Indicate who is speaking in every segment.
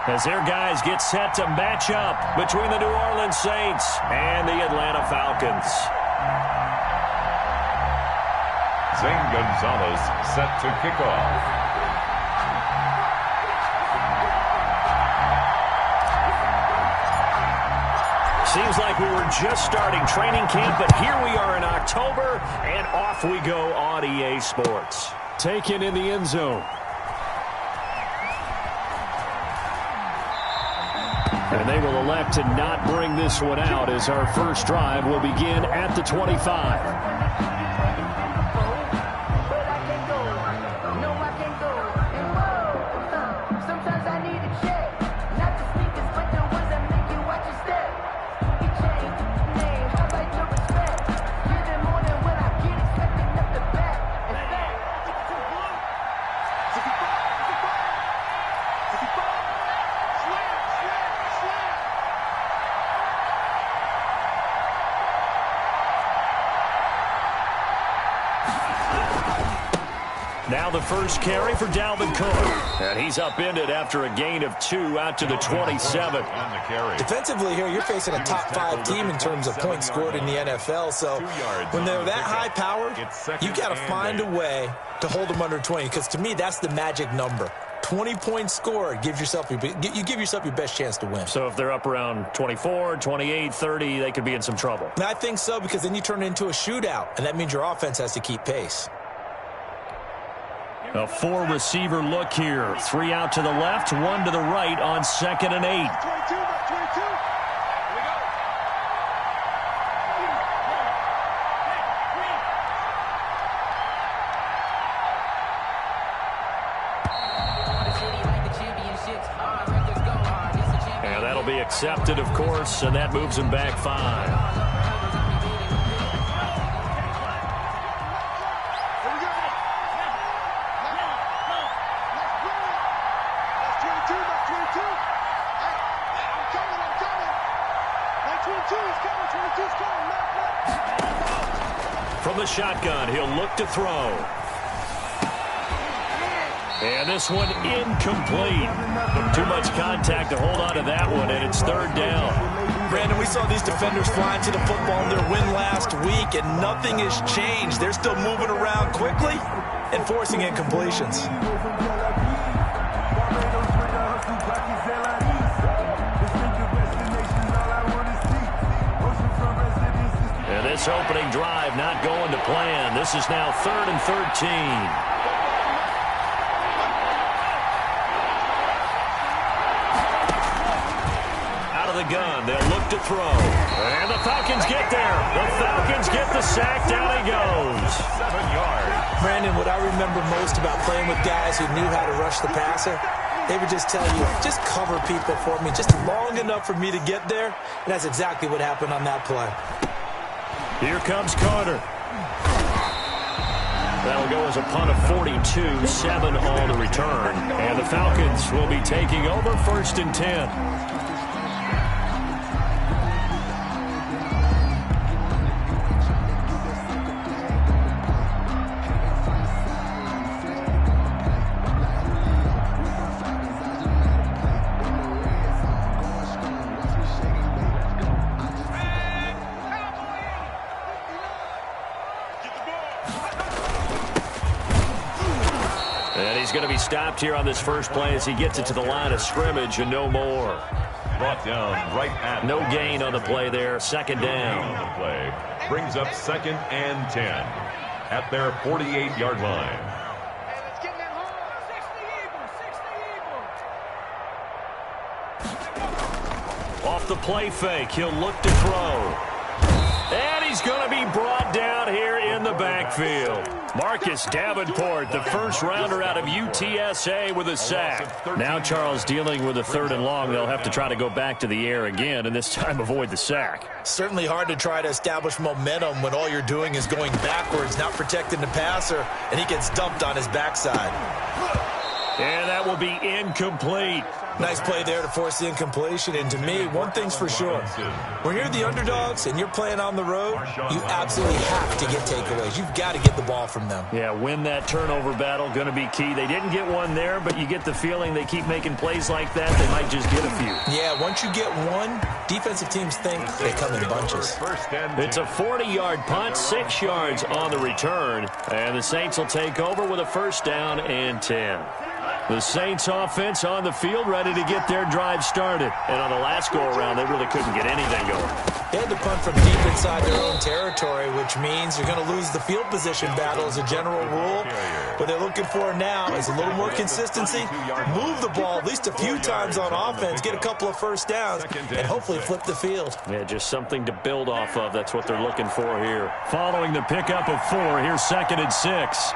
Speaker 1: as their guys get set to match up between the New Orleans Saints and the Atlanta Falcons.
Speaker 2: Zane Gonzalez set to kick off.
Speaker 1: Seems like we were just starting training camp, but here we are in October, and off we go on EA Sports. Taken in the end zone. And they will elect to not bring this one out as our first drive will begin at the 25. Now the first carry for Dalvin Cook. And he's upended after a gain of 2 out to the 27.
Speaker 3: Defensively here, you're facing a top 5 team in terms of points scored in the NFL. So when they're that high powered, you got to find a way to hold them under 20. Because to me, that's the magic number. 20 points scored, you give yourself your best chance to win.
Speaker 1: So if they're up around 24, 28, 30, they could be in some trouble.
Speaker 3: And I think so, because then you turn it into a shootout, and that means your offense has to keep pace.
Speaker 1: A 4-receiver look here. 3 out to the left, 1 to the right on 2nd and 8. And that'll be accepted, of course, and that moves him back 5. From the shotgun, he'll look to throw. And this one incomplete. Too much contact to hold on to that one, and it's 3rd down.
Speaker 3: Brandon, we saw these defenders flying to the football in their win last week, and nothing has changed. They're still moving around quickly and forcing incompletions.
Speaker 1: This opening drive not going to plan. This is now 3rd and 13. Out of the gun, they'll look to throw. And the Falcons get there. The Falcons get the sack. Down he goes.
Speaker 2: 7 yards.
Speaker 3: Brandon, what I remember most about playing with guys who knew how to rush the passer, they would just tell you, just cover people for me, just long enough for me to get there. And that's exactly what happened on that play.
Speaker 1: Here comes Carter. That'll go as a punt of 42, 7 on the return. And the Falcons will be taking over 1st and 10. He's going to be stopped here on this first play as he gets it to the line of scrimmage and no more.
Speaker 2: Brought down right at
Speaker 1: no gain on the play there. 2nd down.
Speaker 2: On the play brings up 2nd and 10 at their 48-yard line.
Speaker 1: Off the play fake, he'll look to throw. And he's going to be brought down here in the backfield. Marcus Davenport, the first rounder out of UTSA with a sack. Now Charles dealing with a 3rd and long. They'll have to try to go back to the air again and this time avoid the sack.
Speaker 3: Certainly hard to try to establish momentum when all you're doing is going backwards, not protecting the passer, and he gets dumped on his backside.
Speaker 1: And that will will be incomplete.
Speaker 3: Nice play there to force the incompletion. And to me, one thing's for sure. When you're the underdogs and you're playing on the road, you absolutely have to get takeaways. You've got to get the ball from them.
Speaker 1: Yeah, win that turnover battle, going to be key. They didn't get one there, but you get the feeling they keep making plays like that, they might just get a few.
Speaker 3: Yeah, once you get one, defensive teams think they come in bunches.
Speaker 1: It's a 40-yard punt, 6 yards on the return, and the Saints will take over with a first down and 10. The Saints offense on the field ready to get their drive started. And on the last go-around, they really couldn't get anything going.
Speaker 3: They had to punt from deep inside their own territory, which means you're going to lose the field position battle as a general rule. What they're looking for now is a little more consistency, move the ball at least a few times on offense, get a couple of first downs, and hopefully flip the field.
Speaker 1: Yeah, just something to build off of. That's what they're looking for here. Following the pickup of 4, here's 2nd and 6.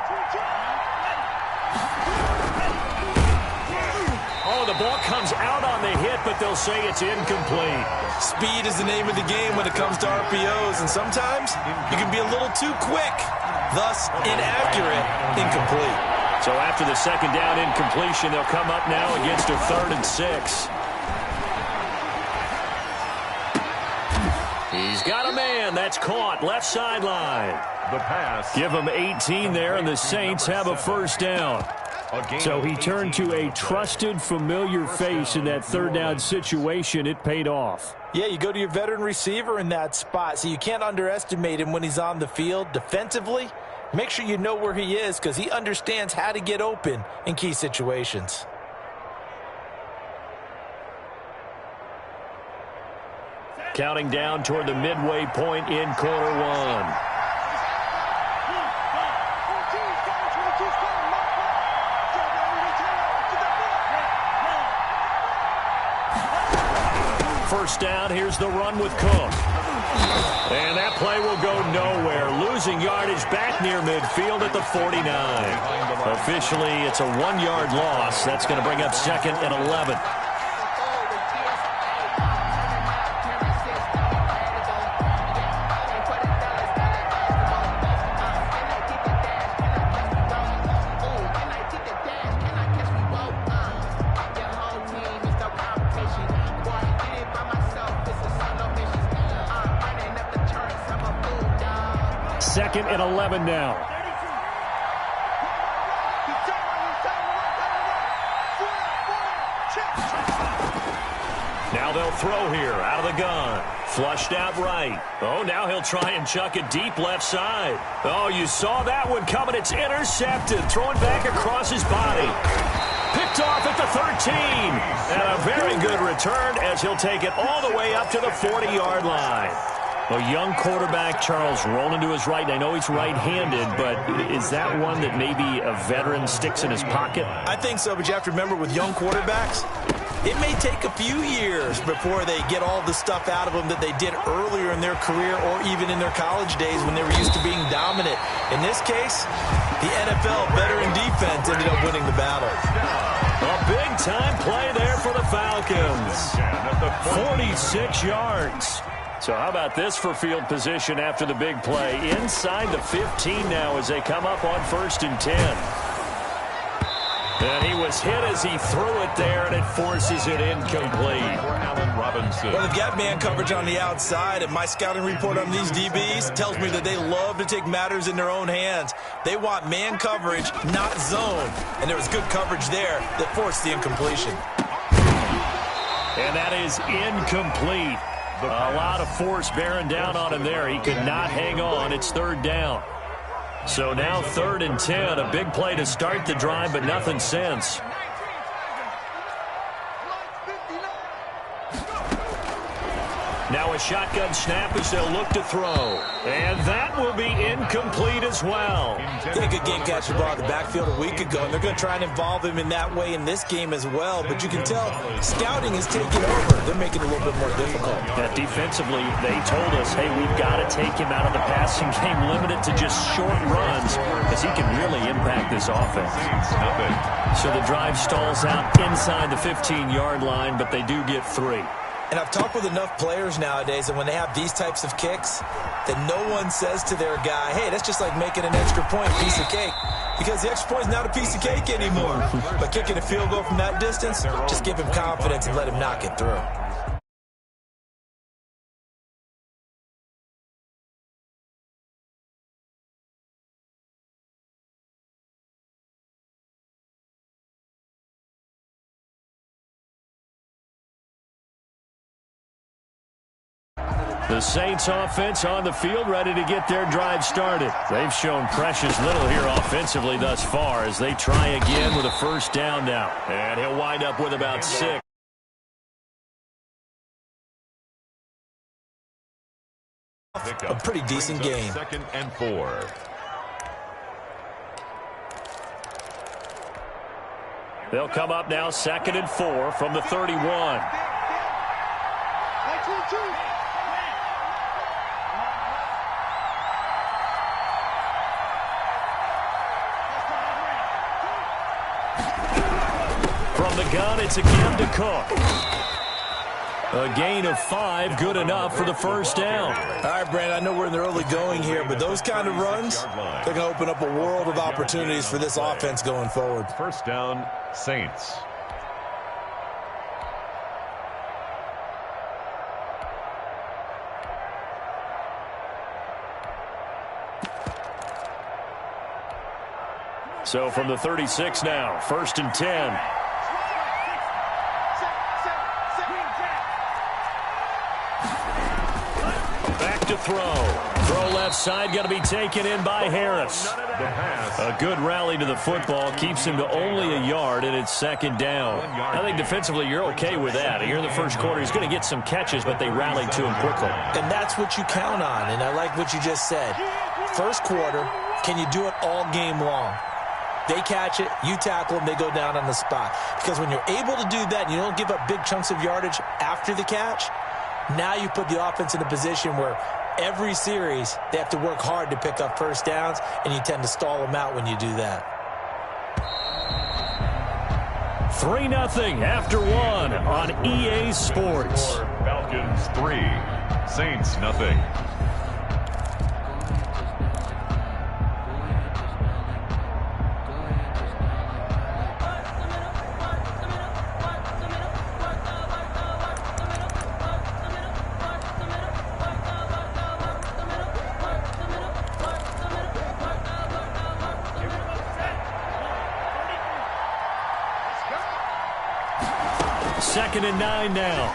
Speaker 1: The ball comes out on the hit, but they'll say it's incomplete.
Speaker 3: Speed is the name of the game when it comes to RPOs, and sometimes you can be a little too quick, thus inaccurate, incomplete.
Speaker 1: So after the 2nd down incompletion, they'll come up now against a 3rd and 6. He's got a man. That's caught. Left sideline.
Speaker 2: The pass.
Speaker 1: Give him 18 there, and the Saints have a first down. So he turned to a trusted, familiar face in that 3rd down situation. It paid off.
Speaker 3: Yeah, you go to your veteran receiver in that spot, so you can't underestimate him when he's on the field. Defensively, make sure you know where he is because he understands how to get open in key situations.
Speaker 1: Counting down toward the midway point in quarter 1. First down, here's the run with Cook. And that play will go nowhere. Losing yardage back near midfield at the 49. Officially, it's a 1-yard loss. That's going to bring up 2nd and 11. Second and 11 now. Now they'll throw here out of the gun. Flushed out right. Oh, now he'll try and chuck it deep left side. Oh, you saw that one coming. It's intercepted. Thrown back across his body. Picked off at the 13. And a very good return as he'll take it all the way up to the 40-yard line. A young quarterback, Charles, rolling to his right. I know he's right-handed, but is that one that maybe a veteran sticks in his pocket?
Speaker 3: I think so, but you have to remember with young quarterbacks, it may take a few years before they get all the stuff out of them that they did earlier in their career or even in their college days when they were used to being dominant. In this case, the NFL veteran defense ended up winning the battle.
Speaker 1: A big-time play there for the Falcons. 46 yards. So how about this for field position after the big play? Inside the 15 now as they come up on 1st and 10. And he was hit as he threw it there, and it forces it incomplete.
Speaker 2: Allen Robinson.
Speaker 3: Well, they've got man coverage on the outside, and my scouting report on these DBs tells me that they love to take matters in their own hands. They want man coverage, not zone. And there was good coverage there that forced the incompletion.
Speaker 1: And that is incomplete. A lot of force bearing down on him there. He could not hang on. It's 3rd down. So now 3rd and 10. A big play to start the drive, but nothing since. Now a shotgun snap as they'll look to throw. And that will be incomplete as well.
Speaker 3: Did a good game catching the ball in the backfield a week ago, and they're going to try and involve him in that way in this game as well. But you can tell scouting is taking over. They're making it a little bit more difficult.
Speaker 1: Yeah, defensively, they told us, hey, we've got to take him out of the passing game, limit it to just short runs, because he can really impact this offense. So the drive stalls out inside the 15-yard line, but they do get 3.
Speaker 3: And I've talked with enough players nowadays, and when they have these types of kicks, that no one says to their guy, hey, that's just like making an extra point, piece of cake. Because the extra point is not a piece of cake anymore. But kicking a field goal from that distance, just give him confidence and let him knock it through.
Speaker 1: The Saints offense on the field, ready to get their drive started. They've shown precious little here offensively thus far as they try again with a first down now. And he'll wind up with about 6.
Speaker 3: A pretty decent game.
Speaker 2: 2nd and 4.
Speaker 1: They'll come up now 2nd and 4 from the 31. From the gun, it's again to Cook. A gain of 5, good enough for the first down.
Speaker 3: All right, Brandon, I know we're in the early going here, but those kind of runs, they're going to open up a world of opportunities for this offense going forward.
Speaker 2: First down, Saints.
Speaker 1: So from the 36 now, 1st and 10. Back to throw. Throw left side, going to be taken in by Harris. A good rally to the football, keeps him to only a yard, and it's 2nd down. I think defensively you're okay with that. Here in the first quarter, he's going to get some catches, but they rallied to him quickly.
Speaker 3: And that's what you count on, and I like what you just said. First quarter, can you do it all game long? They catch it, you tackle them, they go down on the spot. Because when you're able to do that and you don't give up big chunks of yardage after the catch, now you put the offense in a position where every series they have to work hard to pick up first downs, and you tend to stall them out when you do that.
Speaker 1: 3-0 after 1 on EA Sports.
Speaker 2: Falcons 3, Saints 0.
Speaker 1: Second and 9 now.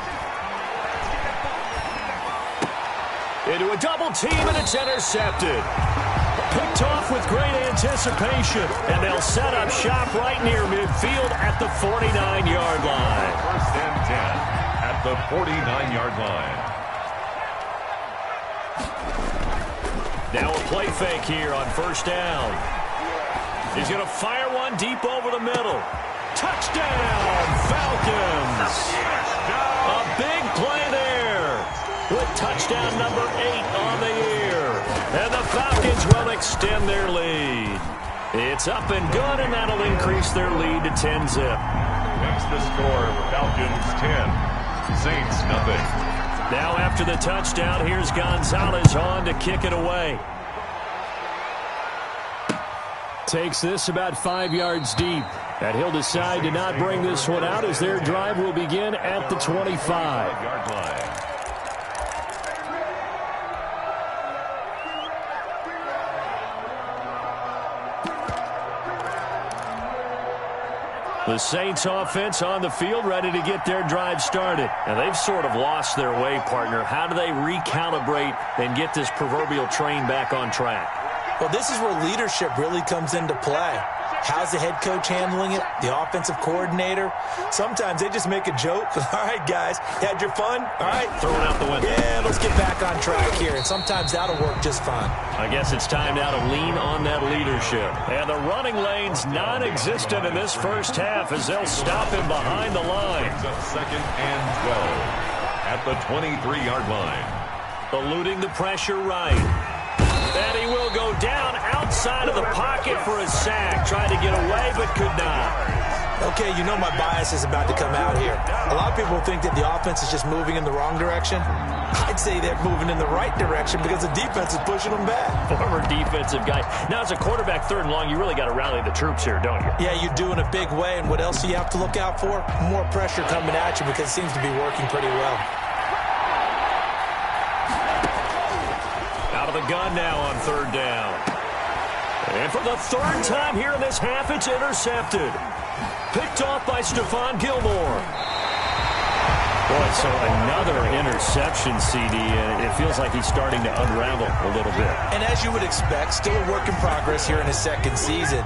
Speaker 1: Into a double team, and it's intercepted. Picked off with great anticipation, and they'll set up shop right near midfield at the 49-yard line.
Speaker 2: 1st and 10 at the 49-yard line.
Speaker 1: Now a play fake here on first down. He's going to fire one deep over the middle. Touchdown, Falcons! A big play there with touchdown number 8 on the year. And the Falcons will extend their lead. It's up and good, and that'll increase their lead to 10-zip.
Speaker 2: Makes the score, Falcons 10, Saints 0.
Speaker 1: Now after the touchdown, here's Gonzalez on to kick it away. Takes this about 5 yards deep. And he'll decide to not bring this one out as their drive will begin at the 25-yard line. The Saints offense on the field ready to get their drive started. And they've sort of lost their way, partner. How do they recalibrate and get this proverbial train back on track?
Speaker 3: Well, this is where leadership really comes into play. How's the head coach handling it? The offensive coordinator? Sometimes they just make a joke. All right, guys, you had your fun? All right.
Speaker 1: Throw it out the window.
Speaker 3: Yeah, let's get back on track here. And sometimes that'll work just fine.
Speaker 1: I guess it's time now to lean on that leadership. And the running lane's non-existent in this first half as they'll stop him behind the line.
Speaker 2: It's up 2nd and 12 at the 23-yard line.
Speaker 1: Eluding the pressure right. And he will go down outside of the pocket for a sack. Tried to get away, but could not.
Speaker 3: Okay, you know my bias is about to come out here. A lot of people think that the offense is just moving in the wrong direction. I'd say they're moving in the right direction because the defense is pushing them back.
Speaker 1: Former defensive guy. Now, as a quarterback, 3rd and long, you really got to rally the troops here, don't you?
Speaker 3: Yeah, you do in a big way. And what else do you have to look out for? More pressure coming at you because it seems to be working pretty well.
Speaker 1: Out of the gun now on 3rd down. And for the 3rd time here in this half, it's intercepted. Picked off by Stephon Gilmore. Boy, so another interception, CD, and it feels like he's starting to unravel a little bit.
Speaker 3: And as you would expect, still a work in progress here in his 2nd season.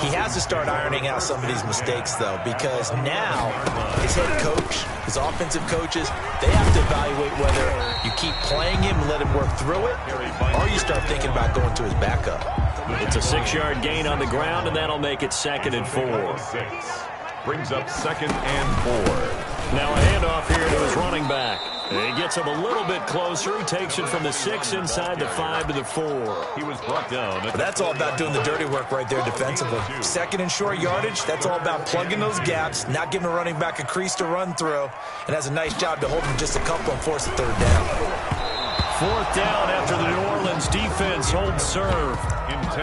Speaker 3: He has to start ironing out some of these mistakes, though, because now his head coach, his offensive coaches, they have to evaluate whether you keep playing him and let him work through it, or you start thinking about going to his backup.
Speaker 1: It's a 6-yard gain on the ground, and that'll make it 2nd and 4.
Speaker 2: Brings up 2nd and 4.
Speaker 1: Now a handoff here to his running back. And he gets him a little bit closer. He takes it from the 6 inside the 5 to the 4.
Speaker 2: He was brought down.
Speaker 3: But that's all about doing the dirty work right there defensively. 2nd and short yardage, that's all about plugging those gaps, not giving a running back a crease to run through, and has a nice job to hold him just a couple and force the 3rd down.
Speaker 1: 4th down after the New Orleans defense holds serve.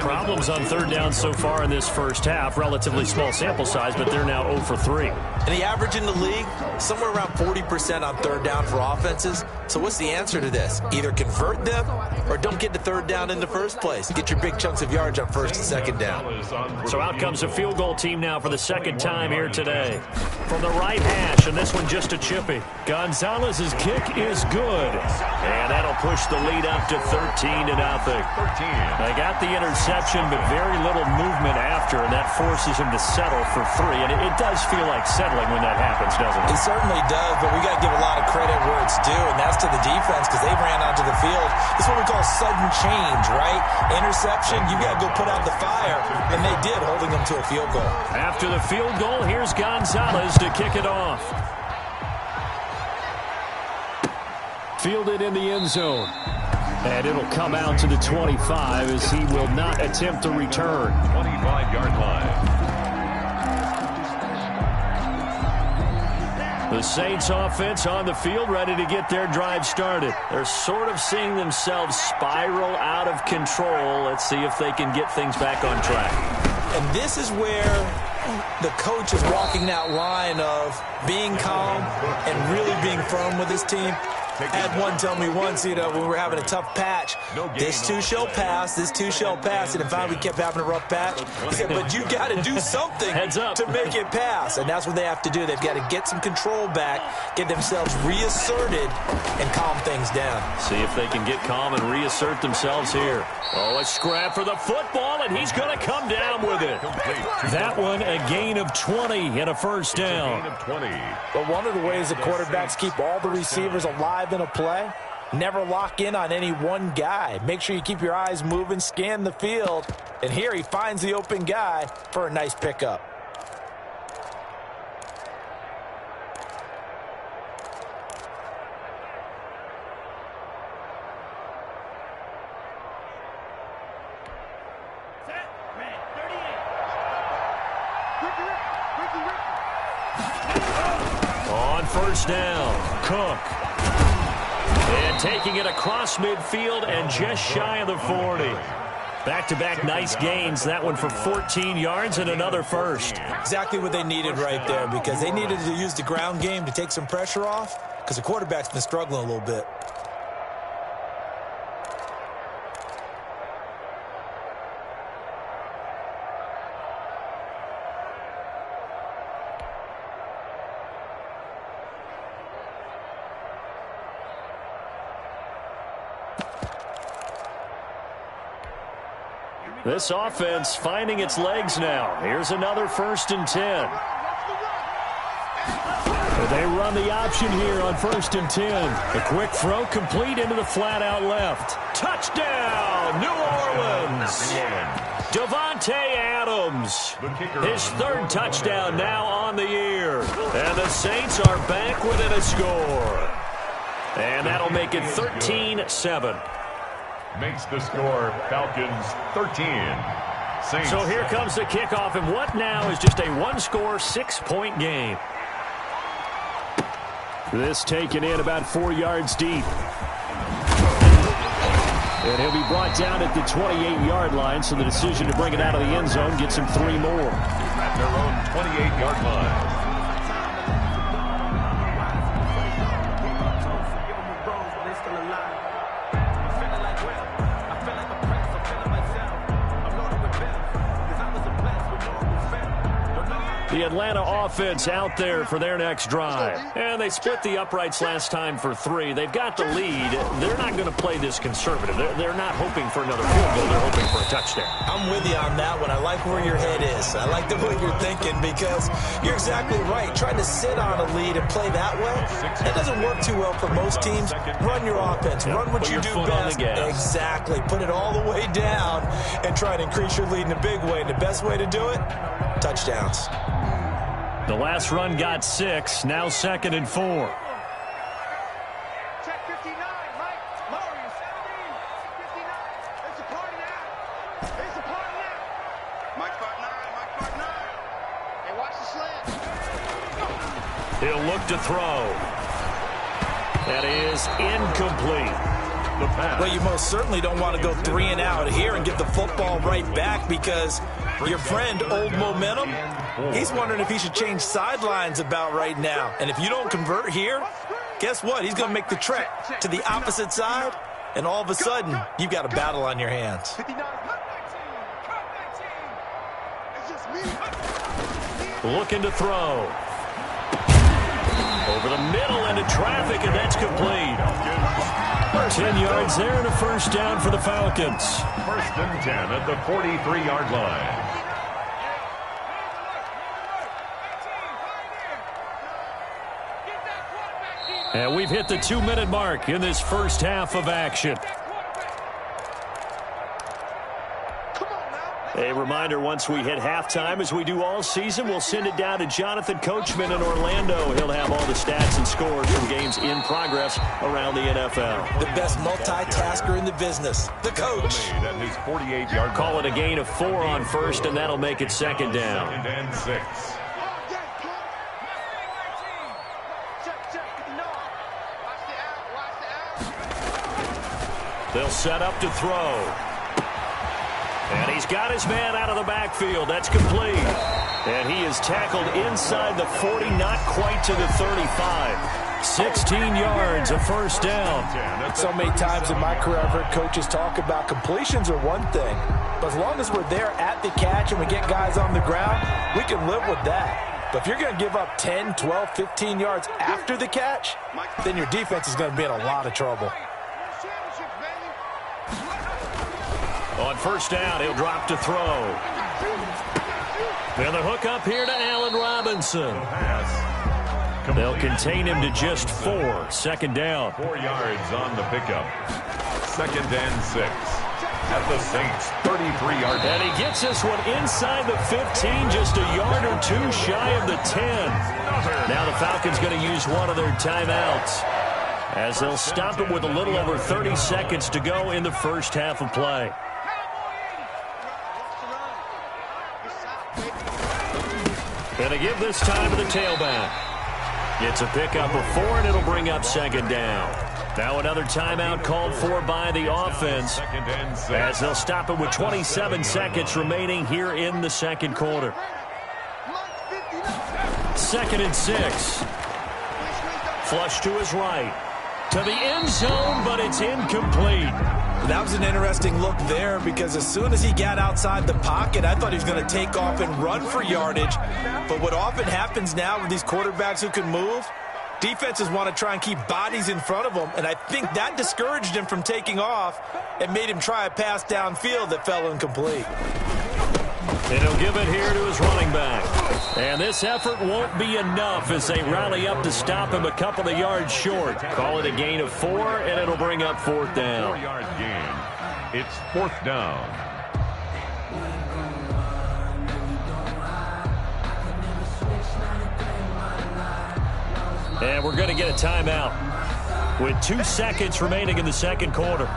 Speaker 1: Problems on 3rd down so far in this 1st half. Relatively small sample size, but they're now 0 for 3.
Speaker 3: And the average in the league, somewhere around 40% on 3rd down for offenses. So what's the answer to this? Either convert them or don't get the 3rd down in the first place. Get your big chunks of yards on 1st and 2nd down.
Speaker 1: So out comes a field goal team now for the 2nd time here today. From the right hash, and this one just a chippy. Gonzalez's kick is good. And that'll push the lead up to 13-0. They got the interception, but very little movement after, and that forces him to settle for 3. And it does feel like settling when that happens, doesn't it?
Speaker 3: It certainly does, but we got to give a lot of credit where it's due, and that's to the defense because they ran onto the field. This is what we call sudden change, right? Interception, you got to go put out the fire, and they did, holding them to a field goal.
Speaker 1: After the field goal, here's Gonzalez to kick it off. Fielded in the end zone. And it'll come out to the 25 as he will not attempt to return.
Speaker 2: 25-yard line.
Speaker 1: The Saints offense on the field ready to get their drive started. They're sort of seeing themselves spiral out of control. Let's see if they can get things back on track.
Speaker 3: And this is where the coach is walking that line of being calm and really being firm with his team. I had one tell me once, when we were having a tough patch, this too shall pass, this too shall pass. And finally we kept having a rough patch. He said, but you got to do something to make it pass. And that's what they have to do. They've got to get some control back, get themselves reasserted, and calm things down.
Speaker 1: See if they can get calm and reassert themselves here. Oh, a scrap for the football, and he's going to come down with it. That one, a gain of 20 and a 1st down.
Speaker 3: But one of the ways the quarterbacks keep all the receivers alive in a play, never lock in on any one guy. Make sure you keep your eyes moving, scan the field, and here he finds the open guy for a nice pickup.
Speaker 1: On 1st down, Cook. And taking it across midfield and just shy of the 40. Back-to-back nice gains. That one for 14 yards and another 1st.
Speaker 3: Exactly what they needed right there because they needed to use the ground game to take some pressure off because the quarterback's been struggling a little bit.
Speaker 1: This offense finding its legs now. Here's another 1st and 10. They run the option here on 1st and 10. A quick throw complete into the flat out left. Touchdown, New Orleans. Davante Adams. His 3rd touchdown now on the year. And the Saints are back within a score. And that'll make it 13-7.
Speaker 2: Makes the score Falcons 13, Saints.
Speaker 1: So here comes the kickoff, and what now is just a one-score, 6-point game. This taken in about 4 yards deep. And he'll be brought down at the 28-yard line, so the decision to bring it out of the end zone gets him 3 more.
Speaker 2: At their own 28-yard line.
Speaker 1: The Atlanta offense out there for their next drive. And they split the uprights last time for 3. They've got the lead. They're not going to play this conservative. They're not hoping for another field goal. They're hoping for a touchdown.
Speaker 3: I'm with you on that one. I like where your head is. I like the way you're thinking because you're exactly right. Trying to sit on a lead and play that way, that doesn't work too well for most teams. Run your offense. Run what you do best. Exactly. Put it all the way down and try to increase your lead in a big way. And the best way to do it, touchdowns.
Speaker 1: The last run got 6. Now 2nd and 4.
Speaker 4: Check 59, Mike. Lower you, 17. 59. It's a party now. It's a party now. Mike part 9. Mike part 9. Hey, watch the slant.
Speaker 1: He'll look to throw. That is incomplete.
Speaker 3: Well, you most certainly don't want to go 3 and out here and get the football right back because your friend, Old Momentum, he's wondering if he should change sidelines about right now. And if you don't convert here, guess what? He's going to make the trek to the opposite side, and all of a sudden, you've got a battle on your hands.
Speaker 4: 59. It's just me.
Speaker 1: Looking to throw. Over the middle into traffic, and that's complete. 10 yards there and a first down for the Falcons.
Speaker 2: 1st and 10 at the 43-yard line.
Speaker 1: And we've hit the 2-minute mark in this first half of action. A reminder, once we hit halftime, as we do all season, we'll send it down to Jonathan Coachman in Orlando. He'll have all the stats and scores from games in progress around the NFL.
Speaker 3: The best multitasker in the business, the coach.
Speaker 2: At his 48-yard
Speaker 1: Call it a gain of 4 on first, and that'll make it 2nd down.
Speaker 2: 2nd and 6.
Speaker 1: They'll set up to throw. And he's got his man out of the backfield. That's complete. And he is tackled inside the 40, not quite to the 35. 16 yards, a first down.
Speaker 3: So many times in my career, I've heard coaches talk about completions are one thing. But as long as we're there at the catch and we get guys on the ground, we can live with that. But if you're going to give up 10, 12, 15 yards after the catch, then your defense is going to be in a lot of trouble.
Speaker 1: On first down, he'll drop to throw. And the hook up here to Allen Robinson. They'll contain him to just 4. 2nd down.
Speaker 2: 4 yards on the pickup. 2nd and 6. At the Saints, 33-yard.
Speaker 1: And he gets this one inside the 15, just a yard or 2 shy of the 10. Now the Falcons going to use one of their timeouts, as they'll stop it with a little over 30 seconds to go in the first half of play. And they give this time to the tailback. It's a pickup of 4, and it'll bring up 2nd down. Now another timeout called for by the offense, as they'll stop it with 27 seconds remaining here in the second quarter. 2nd and 6. Flush to his right. To the end zone, but it's incomplete.
Speaker 3: That was an interesting look there because as soon as he got outside the pocket, I thought he was going to take off and run for yardage. But what often happens now with these quarterbacks who can move, defenses want to try and keep bodies in front of them, and I think that discouraged him from taking off and made him try a pass downfield that fell incomplete.
Speaker 1: And he'll give it here to his running back. And this effort won't be enough as they rally up to stop him a couple of yards short. Call it a gain of 4, and it'll bring up 4th down.
Speaker 2: 4-yard gain. It's 4th down.
Speaker 1: And we're going to get a timeout with 2 seconds remaining in the second quarter.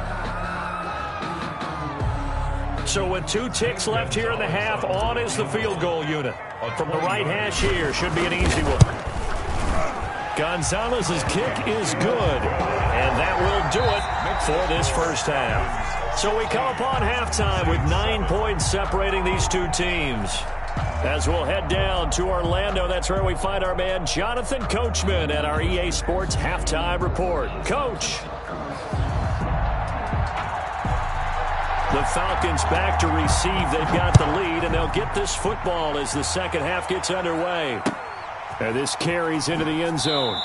Speaker 1: So with 2 ticks left here in the half, on is the field goal unit. From the right hash here, should be an easy one. Gonzalez's kick is good, and that will do it for this first half. So we come upon halftime with 9 points separating these two teams. As we'll head down to Orlando, that's where we find our man Jonathan Coachman at our EA Sports Halftime Report. Coach. The Falcons back to receive. They've got the lead, and they'll get this football as the second half gets underway. And this carries into the end zone.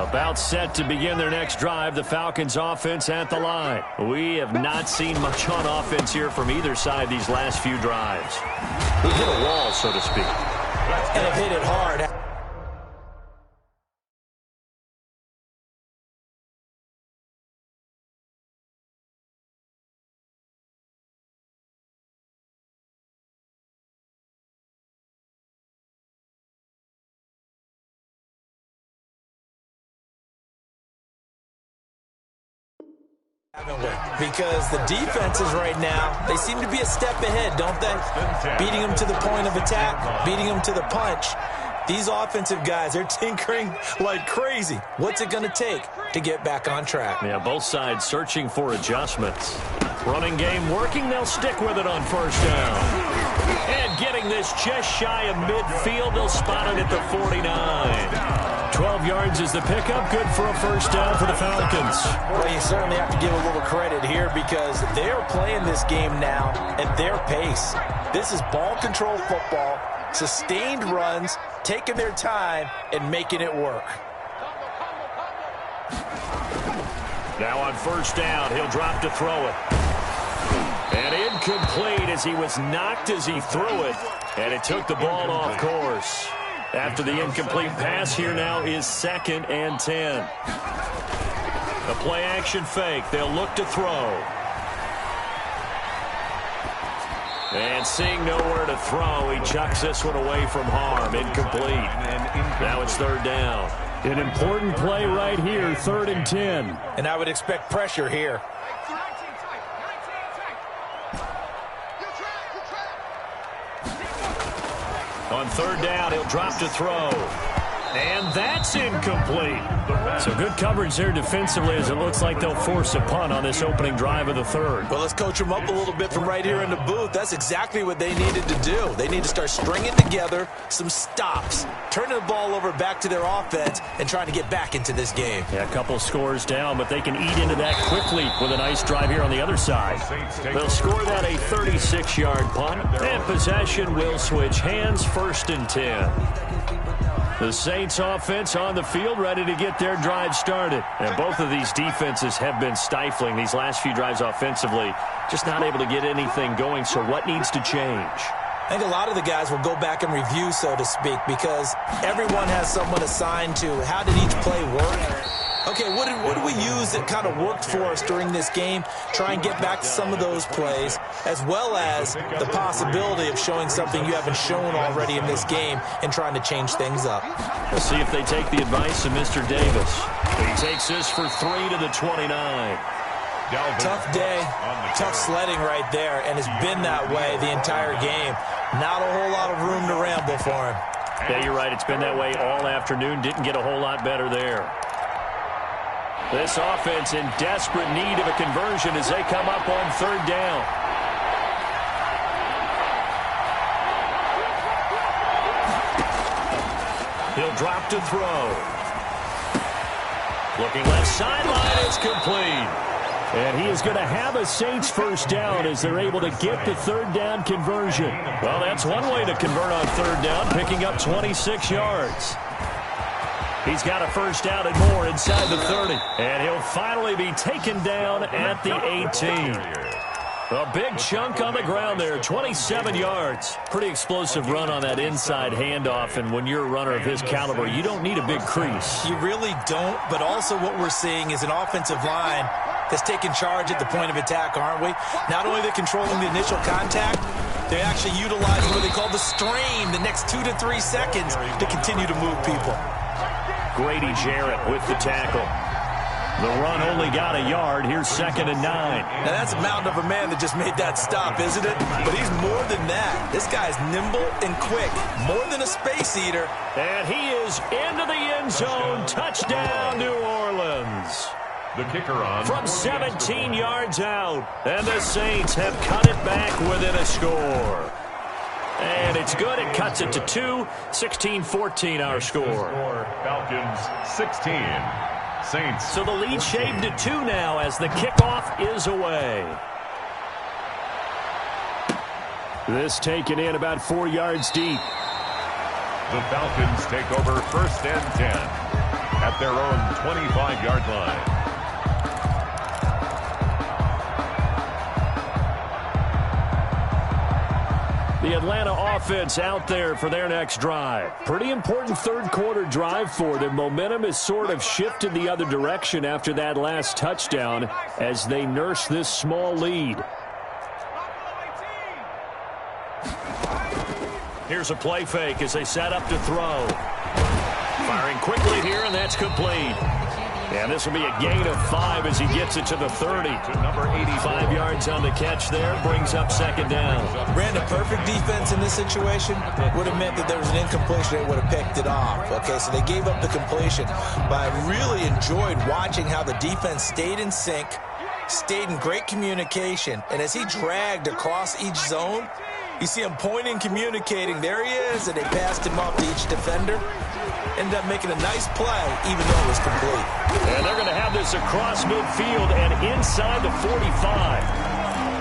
Speaker 1: About set to begin their next drive, the Falcons offense at the line. We have not seen much on offense here from either side these last few drives. We've hit a wall, so to speak.
Speaker 3: And have hit it hard. Because the defenses right now, they seem to be a step ahead, don't they? Beating them to the point of attack, beating them to the punch. These offensive guys, they're tinkering like crazy. What's it going to take to get back on track?
Speaker 1: Yeah, both sides searching for adjustments. Running game working, they'll stick with it on first down. And getting this just shy of midfield, they'll spot it at the 49. 12 yards is the pickup, good for a first down for the Falcons.
Speaker 3: Well, you certainly have to give a little credit here because they're playing this game now at their pace. This is ball control football, sustained runs, taking their time and making it work.
Speaker 1: Now on first down, he'll drop to throw it. And incomplete as he was knocked as he threw it. And it took the ball off course. After the incomplete pass, here now is 2nd and 10. A play-action fake. They'll look to throw. And seeing nowhere to throw, he chucks this one away from harm. Incomplete. Now it's 3rd down. An important play right here, 3rd and 10.
Speaker 3: And I would expect pressure here.
Speaker 1: On 3rd down, he'll drop to throw. And that's incomplete. So good coverage there defensively as it looks like they'll force a punt on this opening drive of the 3rd.
Speaker 3: Well, let's coach them up a little bit from right here in the booth. That's exactly what they needed to do. They need to start stringing together some stops, turning the ball over back to their offense, and trying to get back into this game.
Speaker 1: Yeah, a couple scores down, but they can eat into that quickly with a nice drive here on the other side. They'll score that a 36-yard punt, and possession will switch hands, 1st and 10. The Saints offense on the field ready to get their drive started. And both of these defenses have been stifling these last few drives offensively. Just not able to get anything going, so what needs to change?
Speaker 3: I think a lot of the guys will go back and review, so to speak, because everyone has someone assigned to how did each play work. Okay, what did we use that kind of worked for us during this game? Try and get back to some of those plays, as well as the possibility of showing something you haven't shown already in this game and trying to change things up.
Speaker 1: We'll see if they take the advice of Mr. Davis. He takes this for 3 to the 29.
Speaker 3: Tough day, tough sledding right there, and it's been that way the entire game. Not a whole lot of room to ramble for him.
Speaker 1: Yeah, you're right. It's been that way all afternoon. Didn't get a whole lot better there. This offense in desperate need of a conversion as they come up on 3rd down. He'll drop to throw. Looking left sideline, it's complete. And he is going to have a Saints first down as they're able to get the 3rd down conversion. Well, that's one way to convert on 3rd down, picking up 26 yards. He's got a first down and more inside the 30. And he'll finally be taken down at the 18. A big chunk on the ground there, 27 yards. Pretty explosive run on that inside handoff, and when you're a runner of his caliber, you don't need a big crease.
Speaker 3: You really don't, but also what we're seeing is an offensive line that's taking charge at the point of attack, aren't we? Not only are they controlling the initial contact, they actually utilize what they call the strain the next 2 to 3 seconds to continue to move people.
Speaker 1: Grady Jarrett with the tackle. The run only got a yard. Here's 2nd and 9.
Speaker 3: Now, that's a mountain of a man that just made that stop, isn't it? But he's more than that. This guy's nimble and quick, more than a space eater.
Speaker 1: And he is into the end zone. Touchdown, New Orleans.
Speaker 2: The kicker on
Speaker 1: from 17 yards out. And the Saints have cut it back within a score. And it's good. It cuts it to 2. 16-14 our score.
Speaker 2: Falcons 16. Saints.
Speaker 1: So the lead shaved to 2 now as the kickoff is away. This taken in about 4 yards deep.
Speaker 2: The Falcons take over 1st and 10 at their own 25-yard line.
Speaker 1: The Atlanta offense out there for their next drive. Pretty important third-quarter drive for them. Momentum has sort of shifted the other direction after that last touchdown as they nurse this small lead. Here's a play fake as they set up to throw. Firing quickly here, and that's complete. And this will be a gain of 5 as he gets it to the 30.
Speaker 2: To number
Speaker 1: 85 yards on the catch there. Brings up 2nd down.
Speaker 3: Ran a perfect defense in this situation. Would have meant that there was an incompletion. They would have picked it off. Okay, so they gave up the completion. But I really enjoyed watching how the defense stayed in sync, stayed in great communication. And as he dragged across each zone, you see him pointing, communicating. There he is, and they passed him off to each defender. Ended up making a nice play, even though it was complete.
Speaker 1: And they're going to have this across midfield and inside the 45.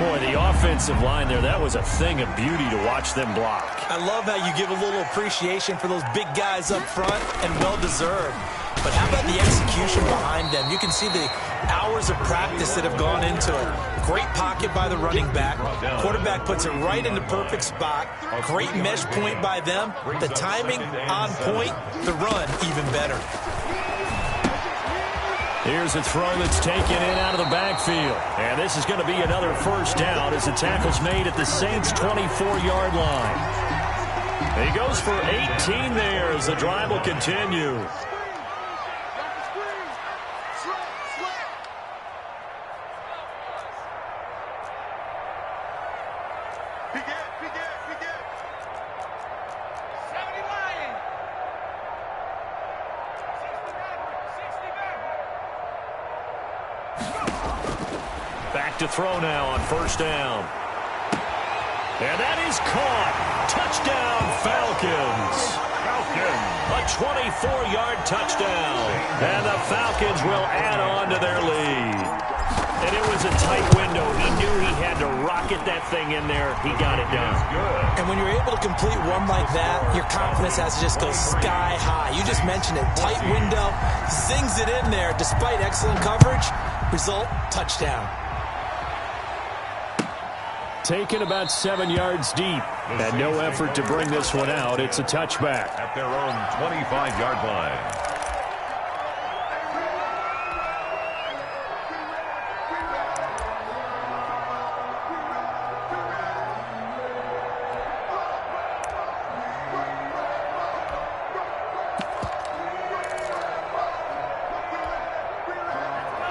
Speaker 1: Boy, the offensive line there, that was a thing of beauty to watch them block.
Speaker 3: I love how you give a little appreciation for those big guys up front, and well-deserved. But how about the execution behind them? You can see the hours of practice that have gone into it. Great pocket by the running back. Quarterback puts it right in the perfect spot. Great mesh point by them. The timing on point. The run even better.
Speaker 1: Here's a throw that's taken in out of the backfield. And this is going to be another 1st down as the tackle's made at the Saints' 24-yard line. He goes for 18 there as the drive will continue. Back to throw now on 1st down. And that is caught. Touchdown, Falcons. A 24-yard touchdown. And the Falcons will add on to their lead. And it was a tight window. He knew he had to rocket that thing in there. He got it done.
Speaker 3: And when you're able to complete one like that, your confidence has to just go sky high. You just mentioned it. Tight window. Zings it in there despite excellent coverage. Result, touchdown.
Speaker 1: Taken about 7 yards deep. And no effort to bring this one out. It's a touchback.
Speaker 2: At their own 25-yard line.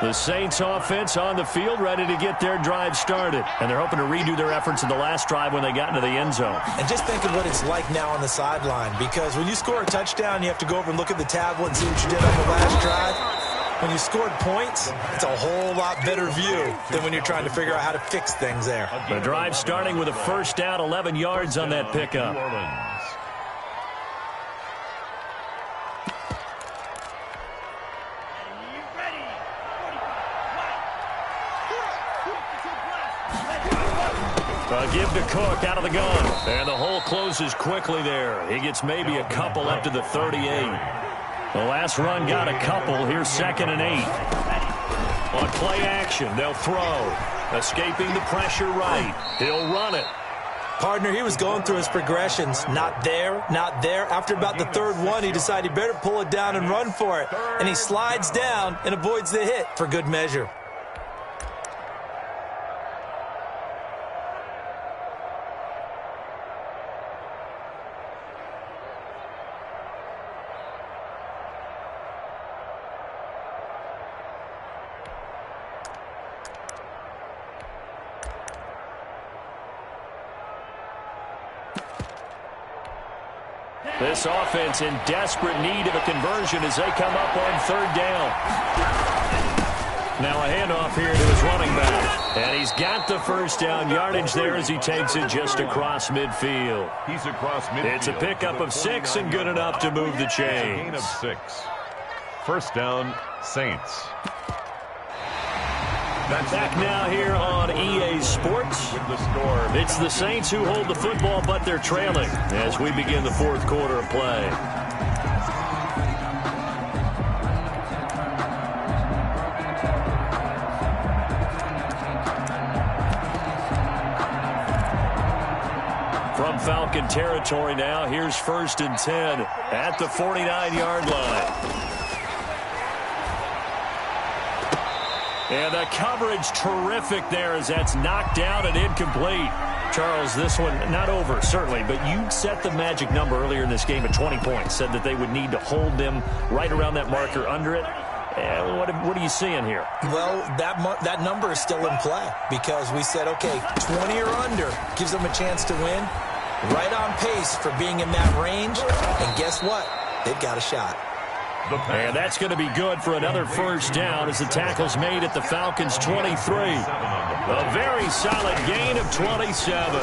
Speaker 1: The Saints offense on the field ready to get their drive started. And they're hoping to redo their efforts in the last drive when they got into the end zone.
Speaker 3: And just think of what it's like now on the sideline. Because when you score a touchdown, you have to go over and look at the tablet and see what you did on the last drive. When you scored points, it's a whole lot better view than when you're trying to figure out how to fix things there.
Speaker 1: The drive starting with a 1st down, 11 yards on that pickup. Give to Cook out of the gun. And the hole closes quickly there. He gets maybe a couple up to the 38. The last run got a couple. Here's 2nd and 8. On play action, they'll throw. Escaping the pressure right. He'll run it.
Speaker 3: Partner, he was going through his progressions. Not there, not there. After about the third one, he decided he better pull it down and run for it. And he slides down and avoids the hit for good measure.
Speaker 1: This offense in desperate need of a conversion as they come up on third down. Now a handoff here to his running back. And he's got the first down yardage there as he takes it just across midfield.
Speaker 2: He's across midfield.
Speaker 1: It's a pickup of 6 and good enough to move the chains.
Speaker 2: Gain of 6. First down, Saints.
Speaker 1: Back now here on EA Sports. It's the Saints who hold the football, but they're trailing as we begin the fourth quarter of play. From Falcon territory now, here's 1st and 10 at the 49-yard line. And the coverage terrific there as that's knocked down and incomplete. Charles, this one not over, certainly, but you set the magic number earlier in this game at 20 points. Said that they would need to hold them right around that marker under it. What are you seeing here?
Speaker 3: Well, that number is still in play because we said, okay, 20 or under gives them a chance to win. Right on pace for being in that range. And guess what? They've got a shot.
Speaker 1: And that's going to be good for another first down as the tackle's made at the Falcons' 23. A very solid gain of 27.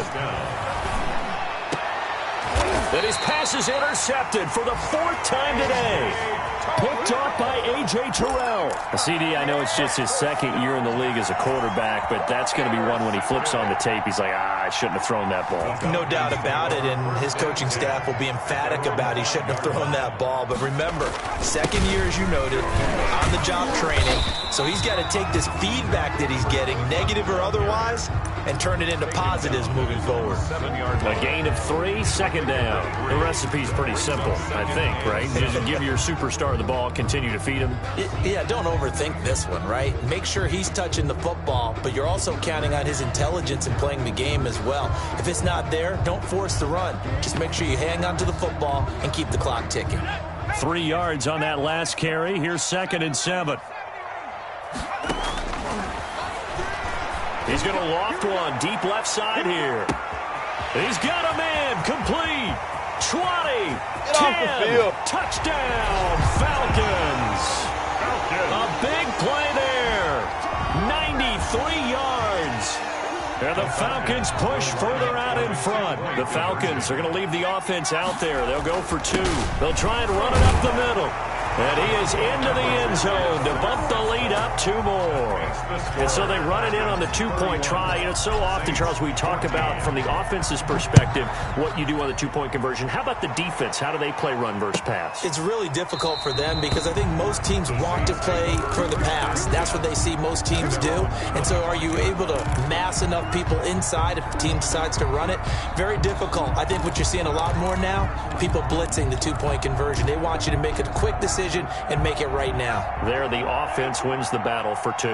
Speaker 1: And his pass is intercepted for the 4th time today. Picked off by A.J. Terrell. CD, I know it's just his 2nd year in the league as a quarterback, but that's going to be one when he flips on the tape. He's like, I shouldn't have thrown that ball.
Speaker 3: No doubt about it, and his coaching staff will be emphatic about he shouldn't have thrown that ball. But remember, 2nd year, as you noted, on-the-job training. So he's got to take this feedback that he's getting, negative or otherwise, and turn it into positives moving forward.
Speaker 1: A gain of 3, 2nd down. The recipe's pretty simple, I think, right? Just give your superstar the ball, continue to feed him.
Speaker 3: Yeah, don't overthink this one, right? Make sure he's touching the football, but you're also counting on his intelligence in playing the game as well. If it's not there, don't force the run. Just make sure you hang on to the football and keep the clock ticking.
Speaker 1: 3 yards on that last carry. Here's 2nd and 7. He's going to loft one deep left side here. He's got a man complete. 20, 10, touchdown, Falcons. A big play there. 93 yards. And the Falcons push further out in front. The Falcons are going to leave the offense out there. They'll go for 2. They'll try and run it up the middle. And he is into the end zone to bump the lead up 2 more. And so they run it in on the 2-point try. You know, so often, Charles, we talk about from the offense's perspective what you do on the 2-point conversion. How about the defense? How do they play run versus pass?
Speaker 3: It's really difficult for them because I think most teams want to play for the pass. That's what they see most teams do. And so are you able to mass enough people inside if the team decides to run it? Very difficult. I think what you're seeing a lot more now, people blitzing the 2-point conversion. They want you to make a quick decision and make it right now.
Speaker 1: There, the offense wins the battle for 2.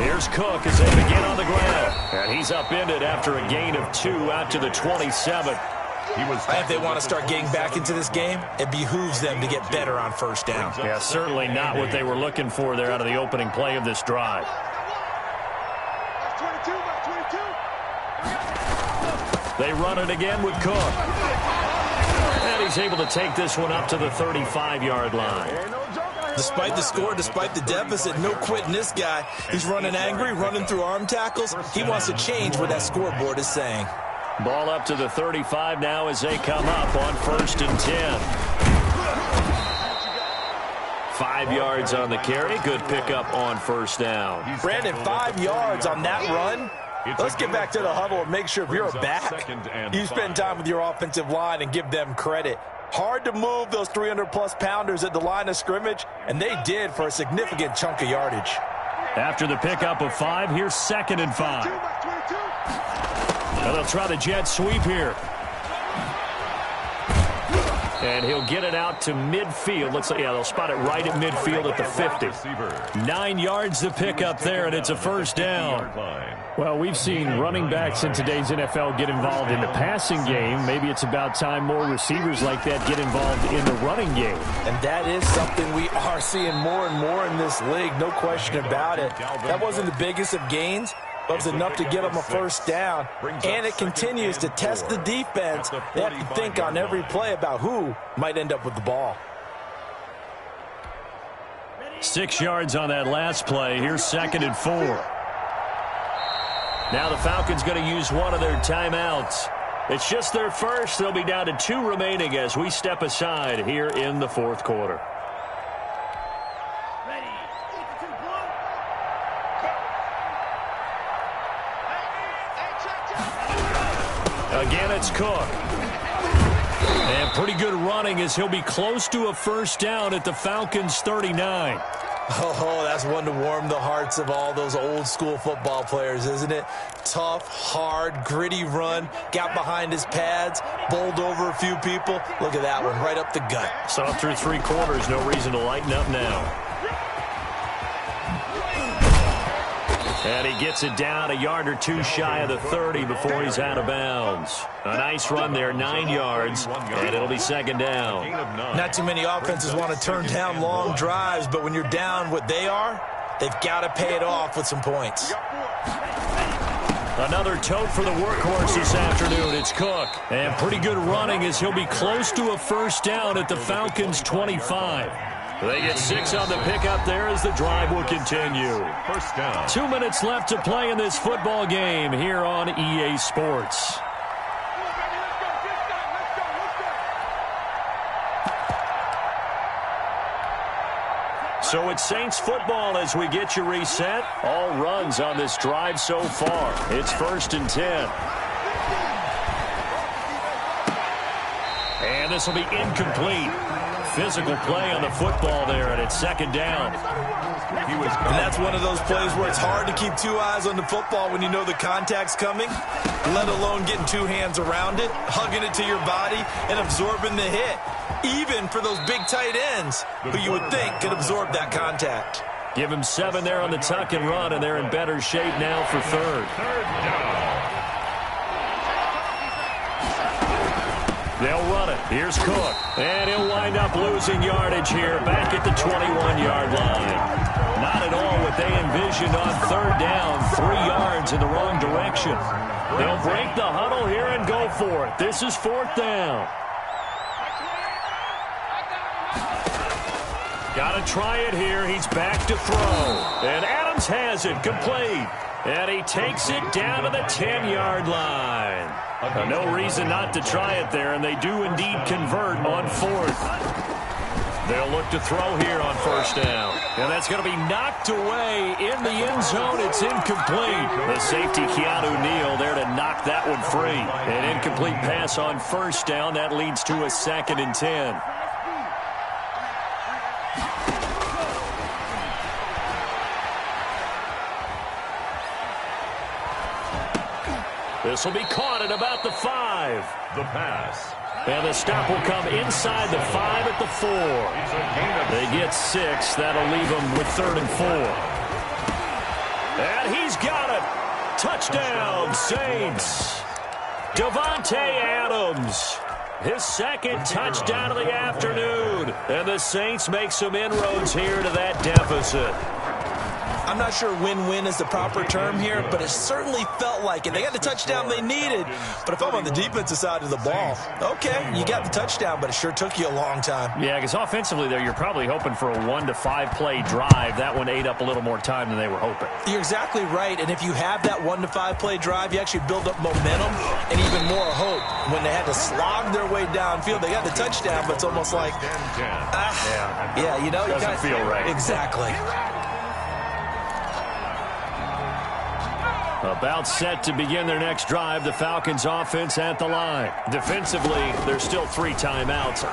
Speaker 1: Here's Cook as they begin on the ground. And he's upended after a gain of 2 out to the 27.
Speaker 3: If they want to start getting back into this game, it behooves them to get better on first down.
Speaker 1: Yeah, certainly not what they were looking for there out of the opening play of this drive. They run it again with Cook. And he's able to take this one up to the 35-yard line.
Speaker 3: Despite the score, despite the deficit, no quitting this guy. He's running angry, running through arm tackles. He wants to change what that scoreboard is saying.
Speaker 1: Ball up to the 35 now as they come up on 1st and 10. 5 yards on the carry. Good pickup on first down.
Speaker 3: Brandon, 5 yards on that run. Let's get back to the huddle and make sure if you're back, you spend time with your offensive line and give them credit. Hard to move those 300-plus pounders at the line of scrimmage, and they did for a significant chunk of yardage.
Speaker 1: After the pickup of 5, here's 2nd and 5. And they'll try the jet sweep here. And he'll get it out to midfield. Looks like, yeah, they'll spot it right at midfield at the 50. 9 yards to pick up there, and it's a first down.
Speaker 5: Well, we've seen running backs in today's NFL get involved in the passing game. Maybe it's about time more receivers like that get involved in the running game.
Speaker 3: And that is something we are seeing more and more in this league, no question about it. That wasn't the biggest of gains, but it was enough to get them a first down. And it continues to test the defense. They have to think on every play about who might end up with the ball.
Speaker 1: 6 yards on that last play. Here's 2nd and 4. Now the Falcons going to use one of their timeouts. It's just their first. They'll be down to 2 remaining as we step aside here in the 4th quarter. Again, it's Cook. And pretty good running as he'll be close to a first down at the Falcons' 39.
Speaker 3: Oh, that's one to warm the hearts of all those old school football players, isn't it? Tough, hard, gritty run, got behind his pads, bowled over a few people. Look at that one, right up the gut.
Speaker 1: So through 3 quarters, no reason to lighten up now. And he gets it down a yard or 2 shy of the 30 before he's out of bounds. A nice run there, 9 yards, and it'll be 2nd down.
Speaker 3: Not too many offenses want to turn down long drives, but when you're down what they are, they've got to pay it off with some points.
Speaker 1: Another tote for the workhorse this afternoon. It's Cook. And pretty good running as he'll be close to a first down at the Falcons' 25. They get 6 on the pickup there as the drive will continue.
Speaker 2: First down.
Speaker 1: 2 minutes left to play in this football game here on EA Sports. So it's Saints football as we get you reset. All runs on this drive so far. It's 1st and 10. And this will be incomplete. Physical play on the football there, and it's 2nd down.
Speaker 3: And that's one of those plays where it's hard to keep 2 eyes on the football when you know the contact's coming, let alone getting 2 hands around it, hugging it to your body, and absorbing the hit, even for those big tight ends who you would think could absorb that contact.
Speaker 1: Give him 7 there on the tuck and run, and they're in better shape now for 3rd. They'll run it. Here's Cook. And he'll wind up losing yardage here back at the 21-yard line. Not at all what they envisioned on 3rd down. 3 yards in the wrong direction. They'll break the huddle here and go for it. This is 4th down. Got to try it here. He's back to throw. And Adams has it complete. And he takes it down to the 10-yard line. No reason not to try it there, and they do indeed convert on 4th. They'll look to throw here on 1st down. And that's going to be knocked away in the end zone. It's incomplete. The safety, Keanu Neal, there to knock that one free. An incomplete pass on 1st down. That leads to a 2nd and 10. This will be caught at about the 5.
Speaker 2: The pass.
Speaker 1: And the stop will come inside the 5 at the 4. They get 6. That'll leave them with 3rd and 4. And he's got it. Touchdown, Saints. Davante Adams. His 2nd touchdown of the afternoon. And the Saints make some inroads here to that deficit.
Speaker 3: I'm not sure win-win is the proper term here, but it certainly felt like it. They got the touchdown they needed, but if I'm on the defensive side of the ball, okay, you got the touchdown, but it sure took you a long time.
Speaker 1: Yeah, because offensively there, you're probably hoping for a 1 to 5 play drive. That one ate up a little more time than they were hoping.
Speaker 3: You're exactly right, and if you have that 1 to 5 play drive, you actually build up momentum and even more hope. When they had to slog their way downfield, they got the touchdown, but it's almost like, yeah, you know, you
Speaker 1: doesn't feel right.
Speaker 3: Exactly.
Speaker 1: About set to begin their next drive, the Falcons offense at the line. Defensively, there's still 3 timeouts.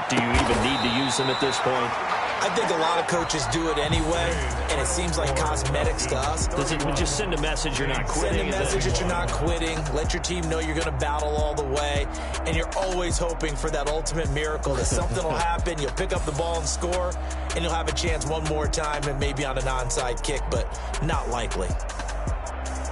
Speaker 1: Do you even need to use them at this point?
Speaker 3: I think a lot of coaches do it anyway, and it seems like cosmetics to us.
Speaker 5: Does it just send a message you're not quitting?
Speaker 3: Send a message that you're not quitting. Let your team know you're going to battle all the way, and you're always hoping for that ultimate miracle that something will happen, you'll pick up the ball and score, and you'll have a chance one more time and maybe on an onside kick, but not likely.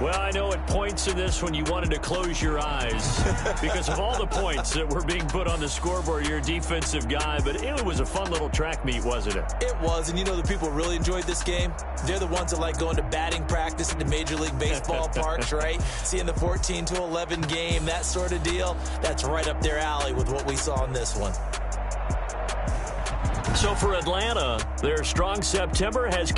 Speaker 5: Well, I know at points in this when you wanted to close your eyes because of all the points that were being put on the scoreboard. You're a defensive guy, but it was a fun little track meet, wasn't it?
Speaker 3: It was, and you know the people who really enjoyed this game? They're the ones that like going to batting practice at the Major League Baseball parks, right? Seeing the 14-11 game, that sort of deal, that's right up their alley with what we saw in this one.
Speaker 5: So for Atlanta, their strong September has